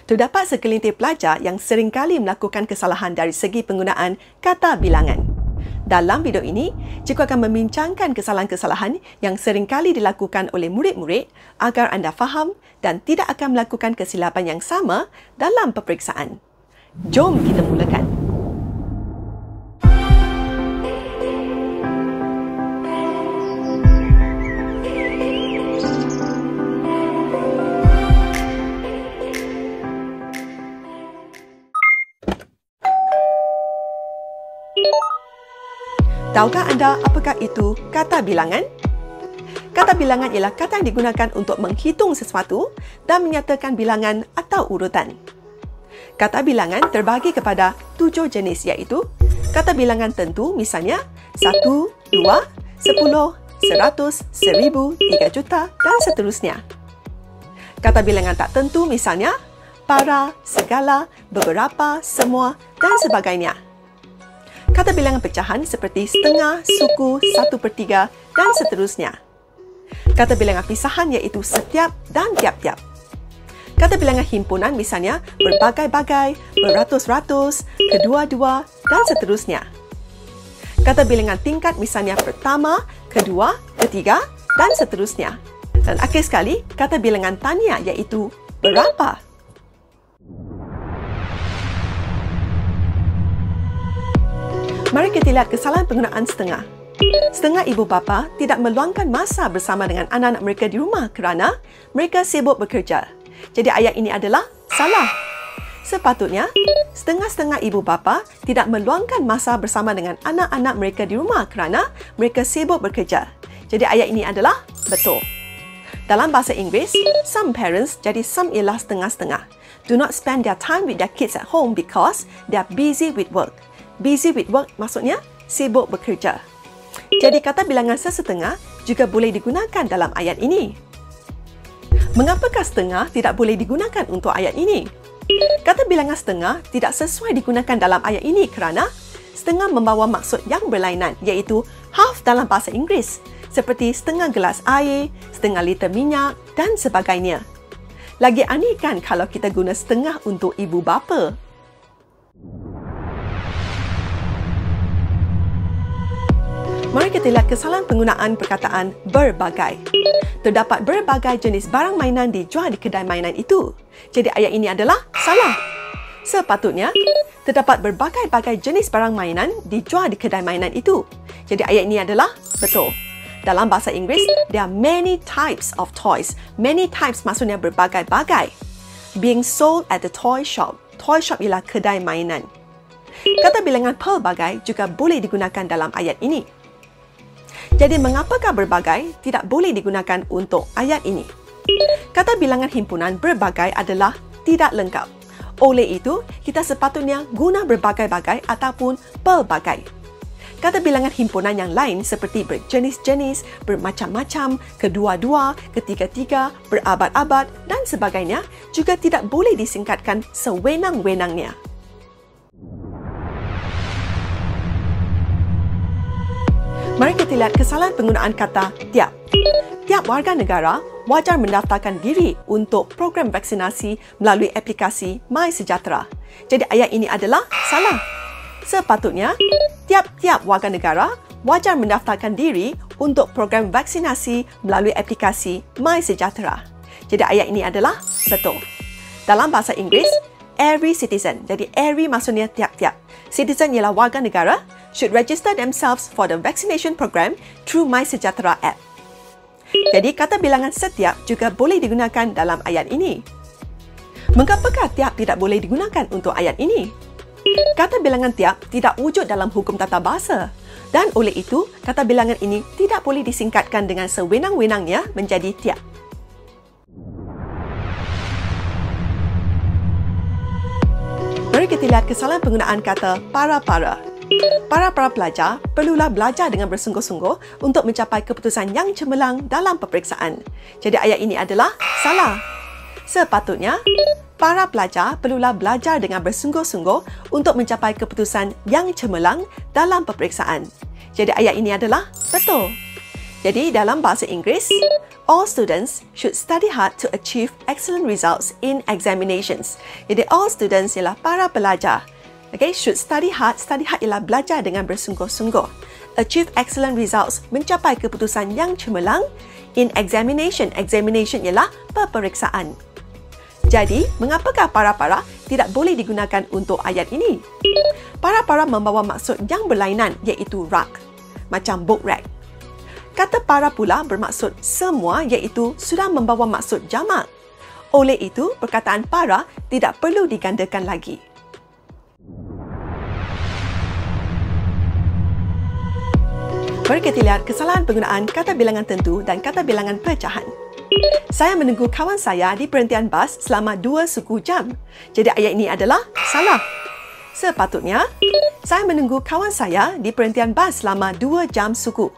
Terdapat segelintir pelajar yang seringkali melakukan kesalahan dari segi penggunaan kata bilangan. Dalam video ini, cikgu akan membincangkan kesalahan-kesalahan yang seringkali dilakukan oleh murid-murid agar anda faham dan tidak akan melakukan kesilapan yang sama dalam peperiksaan. Jom kita mulakan. Tahukah anda apakah itu kata bilangan? Kata bilangan ialah kata yang digunakan untuk menghitung sesuatu dan menyatakan bilangan atau urutan. Kata bilangan terbahagi kepada 7 jenis iaitu kata bilangan tentu misalnya 1, 2, 10, 100, 1000, 3 juta dan seterusnya. Kata bilangan tak tentu misalnya para, segala, beberapa, semua dan sebagainya. Kata bilangan pecahan seperti setengah, suku, 1/3 dan seterusnya. Kata bilangan pisahan iaitu setiap dan tiap-tiap. Kata bilangan himpunan misalnya berbagai-bagai, beratus-ratus, kedua-dua dan seterusnya. Kata bilangan tingkat misalnya pertama, kedua, ketiga dan seterusnya. Dan akhir sekali, kata bilangan tanya iaitu berapa. Mari kita lihat kesalahan penggunaan setengah. Setengah ibu bapa tidak meluangkan masa bersama dengan anak-anak mereka di rumah kerana mereka sibuk bekerja. Jadi ayat ini adalah salah. Sepatutnya, setengah-setengah ibu bapa tidak meluangkan masa bersama dengan anak-anak mereka di rumah kerana mereka sibuk bekerja. Jadi ayat ini adalah betul. Dalam bahasa Inggeris, some parents, jadi some ialah setengah-setengah, do not spend their time with their kids at home because they are busy with work. Busy with work maksudnya sibuk bekerja. Jadi kata bilangan sesetengah juga boleh digunakan dalam ayat ini. Mengapakah setengah tidak boleh digunakan untuk ayat ini? Kata bilangan setengah tidak sesuai digunakan dalam ayat ini kerana setengah membawa maksud yang berlainan iaitu half dalam bahasa Inggeris seperti setengah gelas air, setengah liter minyak dan sebagainya. Lagi aneh kan kalau kita guna setengah untuk ibu bapa? Mari kita lihat kesalahan penggunaan perkataan berbagai. Terdapat berbagai jenis barang mainan dijual di kedai mainan itu. Jadi ayat ini adalah salah. Sepatutnya, terdapat berbagai-bagai jenis barang mainan dijual di kedai mainan itu. Jadi ayat ini adalah betul. Dalam bahasa Inggeris, there are many types of toys. Many types maksudnya berbagai-bagai. Being sold at the toy shop. Toy shop ialah kedai mainan. Kata bilangan pelbagai juga boleh digunakan dalam ayat ini. Jadi mengapakah berbagai tidak boleh digunakan untuk ayat ini? Kata bilangan himpunan berbagai adalah tidak lengkap. Oleh itu, kita sepatutnya guna berbagai-bagai ataupun pelbagai. Kata bilangan himpunan yang lain seperti berjenis-jenis, bermacam-macam, kedua-dua, ketiga-tiga, berabad-abad dan sebagainya juga tidak boleh disingkatkan sewenang-wenangnya. Mari kita lihat kesalahan penggunaan kata tiap. Tiap warga negara wajar mendaftarkan diri untuk program vaksinasi melalui aplikasi MySejahtera. Jadi ayat ini adalah salah. Sepatutnya, tiap-tiap warga negara wajar mendaftarkan diri untuk program vaksinasi melalui aplikasi MySejahtera. Jadi ayat ini adalah betul. Dalam bahasa Inggeris, every citizen. Jadi every maksudnya tiap-tiap. Citizen ialah warga negara should register themselves for the vaccination program through MySejahtera app. Jadi kata bilangan setiap juga boleh digunakan dalam ayat ini. Mengapakah tiap tidak boleh digunakan untuk ayat ini? Kata bilangan tiap tidak wujud dalam hukum tata bahasa dan oleh itu kata bilangan ini tidak boleh disingkatkan dengan sewenang-wenangnya menjadi tiap. Mari kita lihat kesalahan penggunaan kata para-para. Para pelajar perlulah belajar dengan bersungguh-sungguh untuk mencapai keputusan yang cemerlang dalam peperiksaan. Jadi ayat ini adalah salah. Sepatutnya, para pelajar perlulah belajar dengan bersungguh-sungguh untuk mencapai keputusan yang cemerlang dalam peperiksaan. Jadi ayat ini adalah betul. Jadi dalam bahasa Inggeris, all students should study hard to achieve excellent results in examinations. Jadi all students ialah para pelajar. Okay, should study hard. Study hard ialah belajar dengan bersungguh-sungguh. Achieve excellent results, mencapai keputusan yang cemerlang in examination. Examination ialah peperiksaan. Jadi, mengapakah para-para tidak boleh digunakan untuk ayat ini? Para-para membawa maksud yang berlainan iaitu rak, macam book rack. Kata para pula bermaksud semua iaitu sudah membawa maksud jamak. Oleh itu, perkataan para tidak perlu digandakan lagi. Mari kita lihat kesalahan penggunaan kata bilangan tentu dan kata bilangan pecahan. Saya menunggu kawan saya di perhentian bas selama 2 suku jam. Jadi ayat ini adalah salah. Sepatutnya, saya menunggu kawan saya di perhentian bas selama 2 jam suku.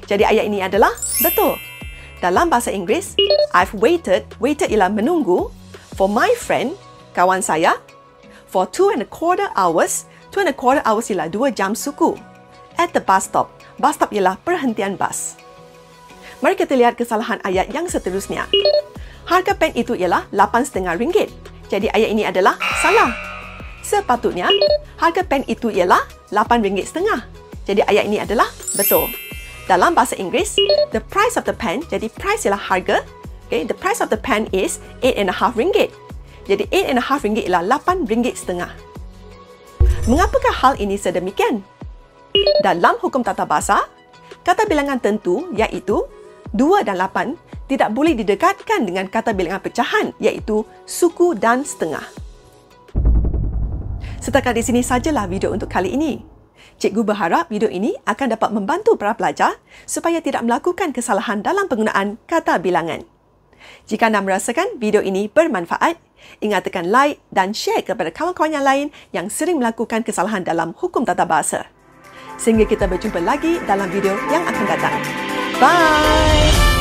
Jadi ayat ini adalah betul. Dalam bahasa Inggeris, I've waited ialah menunggu, for my friend, kawan saya, for 2¼ hours. 2¼ hours ialah 2 jam suku. At the bus stop. Bus stop ialah perhentian bas. Mari kita lihat kesalahan ayat yang seterusnya. Harga pen itu ialah RM8.5. Jadi ayat ini adalah salah. Sepatutnya, harga pen itu ialah RM8.5. Jadi ayat ini adalah betul. Dalam bahasa Inggeris, the price of the pen, jadi price ialah harga. Okay, the price of the pen is RM8.5. Jadi RM8.5 ialah RM8.5. Mengapakah hal ini sedemikian? Dalam hukum tata bahasa, kata bilangan tentu iaitu 2 dan 8 tidak boleh didekatkan dengan kata bilangan pecahan iaitu suku dan setengah. Setakat di sini sajalah video untuk kali ini. Cikgu berharap video ini akan dapat membantu para pelajar supaya tidak melakukan kesalahan dalam penggunaan kata bilangan. Jika anda merasakan video ini bermanfaat, ingat tekan like dan share kepada kawan-kawan yang lain yang sering melakukan kesalahan dalam hukum tata bahasa. Sehingga kita berjumpa lagi dalam video yang akan datang. Bye!